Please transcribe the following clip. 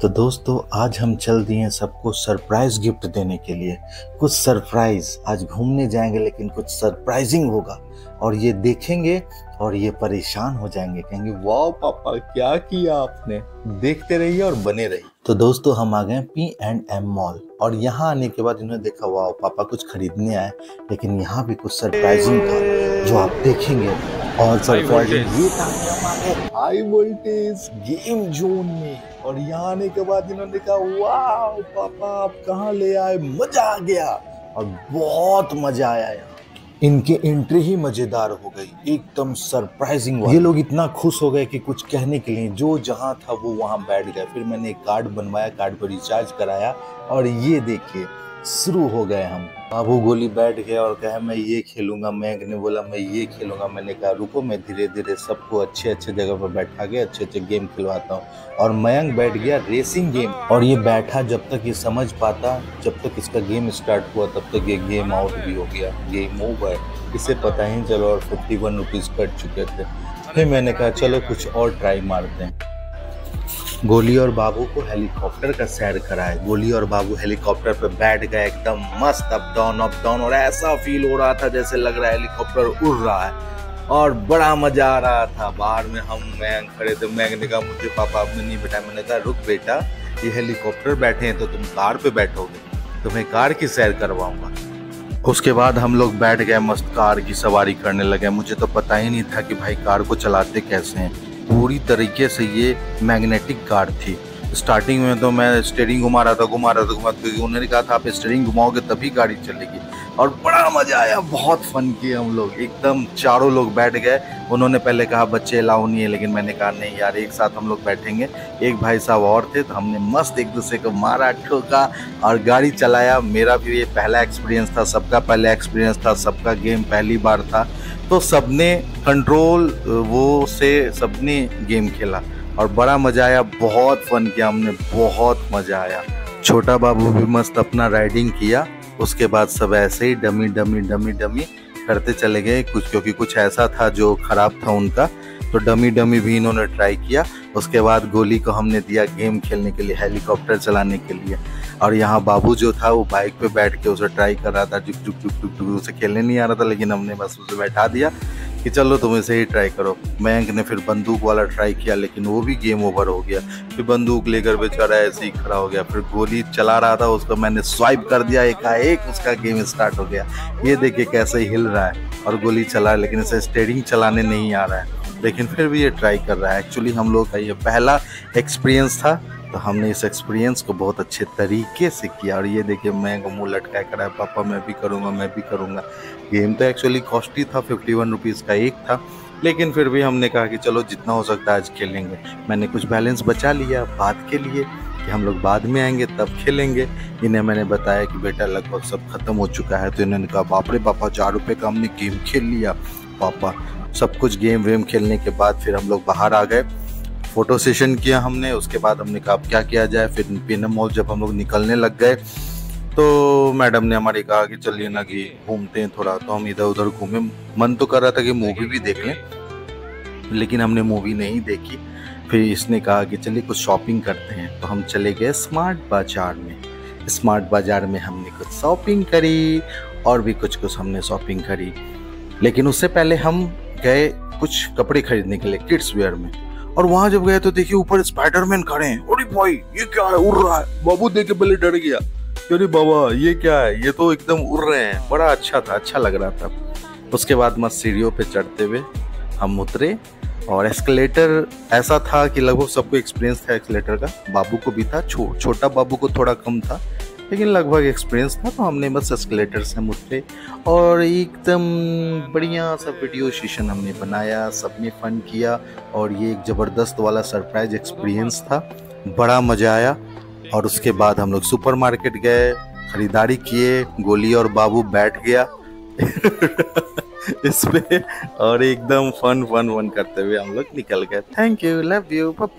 तो दोस्तों आज हम चल दिए हैं सबको सरप्राइज गिफ्ट देने के लिए। कुछ सरप्राइज आज घूमने जाएंगे, लेकिन कुछ सरप्राइजिंग होगा और ये देखेंगे और ये परेशान हो जाएंगे, कहेंगे वाह पापा क्या किया आपने। देखते रहिए और बने रहिए। तो दोस्तों हम आ गए P&M मॉल और यहाँ आने के बाद इन्होंने देखा वाह पापा कुछ खरीदने आए, लेकिन यहाँ भी कुछ सरप्राइजिंग था जो आप देखेंगे। और सरप्राइजिंग ये था कि हम आ गए हाई वोल्टेज गेम जोन में, और यहाँ आने के बाद इन्होंने कहा वाह पापा आप कहाँ ले आए, मजा आ गया और बहुत मजा आया। यहाँ इनकी एंट्री ही मजेदार हो गई, एकदम सरप्राइजिंग। ये लोग इतना खुश हो गए कि कुछ कहने के लिए, जो जहां था वो वहां बैठ गए। फिर मैंने एक कार्ड बनवाया, कार्ड पर रिचार्ज कराया और ये देखिए शुरू हो गए हम। बाबू गोली बैठ गया और कहा मैं ये खेलूंगा, मयंक ने बोला मैं ये खेलूंगा। मैंने कहा रुको मैं धीरे धीरे सबको अच्छे अच्छे जगह पर बैठा के अच्छे अच्छे गेम खिलवाता हूँ। और मयंक बैठ गया रेसिंग गेम, और ये बैठा जब तक ये समझ पाता, जब तक इसका गेम स्टार्ट हुआ तब तक ये गेम आउट भी हो गया, गेम ओवर। इसे पता ही चलो और 51 रुपीज कट चुके थे। फिर मैंने कहा चलो कुछ और ट्राई मारते हैं। गोली और बाबू को हेलीकॉप्टर का सैर कराए। गोली और बाबू हेलीकॉप्टर पे बैठ गए, एकदम मस्त अप डाउन, और ऐसा फील हो रहा था जैसे लग रहा है हेलीकॉप्टर उड़ रहा है और बड़ा मजा आ रहा था। बाहर में हम मयंक खड़े थे। मयंक ने कहा मुझे पापा आपने नहीं बैठा। मैंने कहा रुक बेटा, ये हेलीकॉप्टर बैठे हैं तो तुम कार पे बैठोगे, तुम्हें कार की सैर करवाऊंगा। उसके बाद हम लोग बैठ गए, मस्त कार की सवारी करने लगे। मुझे तो पता ही नहीं था कि भाई कार को चलाते कैसे हैं। पूरी तरीके से ये मैग्नेटिक कार थी। स्टार्टिंग में तो मैं स्टीयरिंग घुमा रहा था, क्योंकि उन्होंने कहा था आप स्टीयरिंग घुमाओगे तभी गाड़ी चलेगी। और बड़ा मजा आया, बहुत फन किए हम लोग, एकदम चारों लोग बैठ गए। उन्होंने पहले कहा बच्चे अलाउ नहीं है, लेकिन मैंने कहा नहीं यार एक साथ हम लोग बैठेंगे। एक भाई साहब और थे तो हमने मस्त एक दूसरे को मारा, ठोका और गाड़ी चलाया। मेरा भी ये पहला एक्सपीरियंस था, सबका पहला एक्सपीरियंस था, सबका गेम पहली बार था। तो सबने कंट्रोल वो से सबने गेम खेला और बड़ा मजा आया, बहुत फन किया हमने, बहुत मजा आया। छोटा बाबू भी मस्त अपना राइडिंग किया। उसके बाद सब ऐसे ही डमी करते चले गए कुछ, क्योंकि कुछ ऐसा था जो खराब था उनका, तो डमी भी इन्होंने ट्राई किया। उसके बाद गोली को हमने दिया गेम खेलने के लिए, हेलीकॉप्टर चलाने के लिए। और यहाँ बाबू जो था वो बाइक पे बैठ के उसे ट्राई कर रहा था, टुक टुक टुक टुक टुक। उसे खेलने नहीं आ रहा था, लेकिन हमने बस उसे बैठा दिया कि चलो तुम इसे ही ट्राई करो। मयंक ने फिर बंदूक वाला ट्राई किया, लेकिन वो भी गेम ओवर हो गया। फिर बंदूक लेकर बेचारा ऐसे ही खड़ा हो गया। फिर गोली चला रहा था, उसको मैंने स्वाइप कर दिया, एकाएक उसका गेम स्टार्ट हो गया। ये देखिए कैसे हिल रहा है और गोली चला, लेकिन इसे स्टीयरिंग चलाने नहीं आ रहा है, लेकिन फिर भी ये ट्राई कर रहा है। एक्चुअली हम लोग का ये पहला एक्सपीरियंस था, तो हमने इस एक्सपीरियंस को बहुत अच्छे तरीके से किया। और ये देखिए मैं को मुँह लटकाए खड़ा है, पापा मैं भी करूँगा। गेम तो एक्चुअली कॉस्टली था, 51 रुपीज़ का एक था, लेकिन फिर भी हमने कहा कि चलो जितना हो सकता है आज खेलेंगे। मैंने कुछ बैलेंस बचा लिया बाद के लिए कि हम लोग बाद में आएंगे तब खेलेंगे। इन्हें मैंने बताया कि बेटा लगभग सब खत्म हो चुका है, तो इन्होंने कहा बाप रे पापा 4 रुपये का हमने गेम खेल लिया पापा। सब कुछ गेम वेम खेलने के बाद फिर हम लोग बाहर आ गए, फोटो सेशन किया हमने। उसके बाद हमने कहा अब क्या किया जाए। फिर P&M मॉल जब हम लोग निकलने लग गए तो मैडम ने हमारी कहा कि चलिए ना कि घूमते हैं थोड़ा, तो हम इधर उधर घूमे। मन तो कर रहा था कि मूवी भी देख लें, लेकिन हमने मूवी नहीं देखी। फिर इसने कहा कि चलिए कुछ शॉपिंग करते हैं, तो हम चले गए स्मार्ट बाजार में। स्मार्ट बाजार में हमने कुछ शॉपिंग करी और भी कुछ हमने शॉपिंग करी, लेकिन उससे पहले हम गए कुछ कपड़े खरीदने के लिए किड्स वेयर में। और वहां जब गए तो देखिए ऊपर स्पाइडरमैन खड़े हैं। अरे भाई ये क्या है, उड़ रहा है। बाबू देख के पहले डर गया, अरे बाबा ये क्या है, ये तो एकदम उड़ रहे हैं। बड़ा अच्छा था, अच्छा लग रहा था। उसके बाद मस्त सीढ़ियों पे चढ़ते हुए हम उतरे, और एस्केलेटर ऐसा था कि लगभग सबको एक्सपीरियंस था एस्केलेटर का। बाबू को भी था, छोटा बाबू को थोड़ा कम था, लेकिन लगभग एक्सपीरियंस था। तो हमने बस एस्केलेटर से हम उतरे और एकदम बढ़िया सा वीडियो सेशन हमने बनाया, सबने फन किया। और ये एक ज़बरदस्त वाला सरप्राइज एक्सपीरियंस था, बड़ा मज़ा आया। और उसके बाद हम लोग सुपरमार्केट गए, खरीदारी किए। गोली और बाबू बैठ गया इस पे, और एकदम फन करते हुए हम लोग निकल गए। थैंक यू, लव यू, पापा।